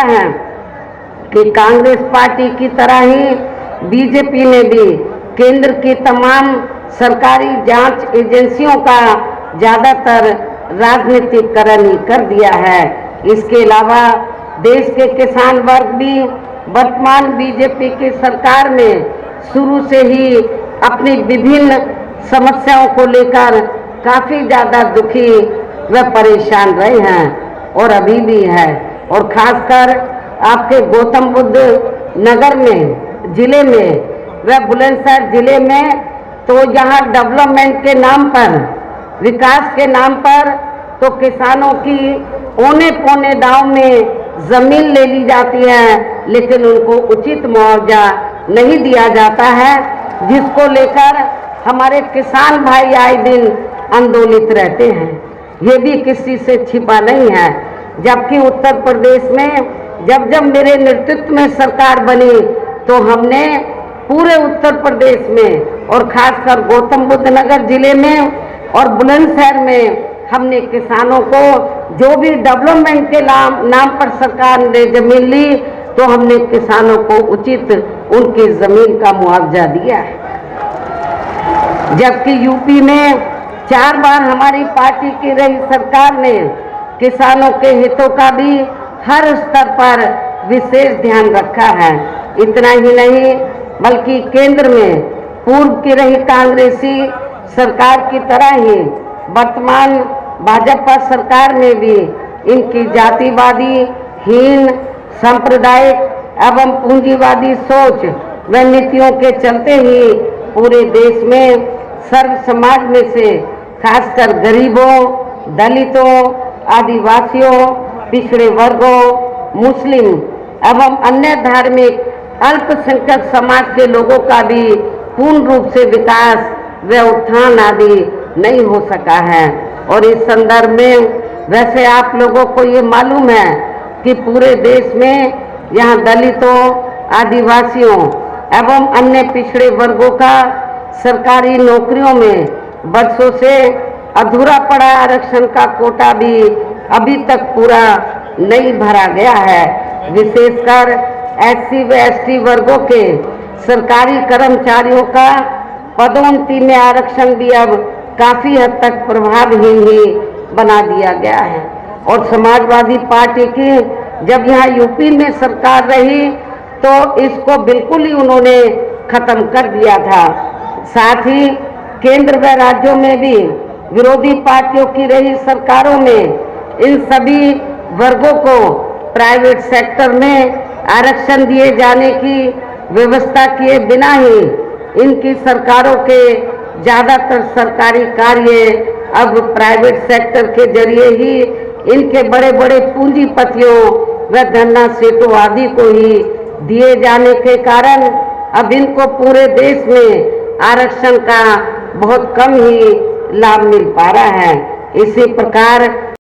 है कि कांग्रेस पार्टी की तरह ही बीजेपी ने भी केंद्र की तमाम सरकारी जांच एजेंसियों का ज्यादातर राजनीतिकरण कर दिया है। इसके अलावा देश के किसान वर्ग भी वर्तमान बीजेपी की सरकार में शुरू से ही अपनी विभिन्न समस्याओं को लेकर काफी ज्यादा दुखी व परेशान रहे हैं और अभी भी है। और खासकर आपके गौतम बुद्ध नगर में जिले में व बुलंदशहर जिले में तो यहाँ डेवलपमेंट के नाम पर, विकास के नाम पर तो किसानों की औने पौने दांव में जमीन ले ली जाती है, लेकिन उनको उचित मुआवजा नहीं दिया जाता है, जिसको लेकर हमारे किसान भाई आए दिन आंदोलित रहते हैं। ये भी किसी से छिपा नहीं है। जबकि उत्तर प्रदेश में जब मेरे नेतृत्व में सरकार बनी तो हमने पूरे उत्तर प्रदेश में और खासकर गौतम बुद्ध नगर जिले में और बुलंदशहर में हमने किसानों को जो भी डेवलपमेंट के नाम पर सरकार ने जमीन ली तो हमने किसानों को उचित उनकी जमीन का मुआवजा दिया है। जबकि यूपी में 4 बार हमारी पार्टी की रही सरकार ने किसानों के हितों का भी हर स्तर पर विशेष ध्यान रखा है। इतना ही नहीं बल्कि केंद्र में पूर्व की रही कांग्रेसी सरकार की तरह ही वर्तमान भाजपा सरकार में भी इनकी जातिवादी, हीन, सांप्रदायिक एवं पूंजीवादी सोच व नीतियों के चलते ही पूरे देश में सर्व समाज में से खासकर गरीबों, दलितों, आदिवासियों, पिछड़े वर्गों, मुस्लिम एवं अन्य धार्मिक अल्पसंख्यक समाज के लोगों का भी पूर्ण रूप से विकास व उत्थान आदि नहीं हो सका है। और इस संदर्भ में वैसे आप लोगों को ये मालूम है कि पूरे देश में यहाँ दलितों, आदिवासियों एवं अन्य पिछड़े वर्गों का सरकारी नौकरियों में वर्षों से अधूरा पड़ा आरक्षण का कोटा भी अभी तक पूरा नहीं भरा गया है। विशेषकर एससी व एसटी वर्गों के सरकारी कर्मचारियों का पदोन्नति में आरक्षण भी अब काफी हद तक प्रभावहीन ही बना दिया गया है। और समाजवादी पार्टी की जब यहाँ यूपी में सरकार रही तो इसको बिल्कुल ही उन्होंने खत्म कर दिया था। साथ ही केंद्र व राज्यों में भी विरोधी पार्टियों की रही सरकारों में इन सभी वर्गों को प्राइवेट सेक्टर में आरक्षण दिए जाने की व्यवस्था किए बिना ही इनकी सरकारों के ज़्यादातर सरकारी कार्य अब प्राइवेट सेक्टर के जरिए ही इनके बड़े बड़े पूंजीपतियों व धन्ना सेठों आदि को ही दिए जाने के कारण अब इनको पूरे देश में आरक्षण का बहुत कम ही लाभ मिल पा रहा है। इसी प्रकार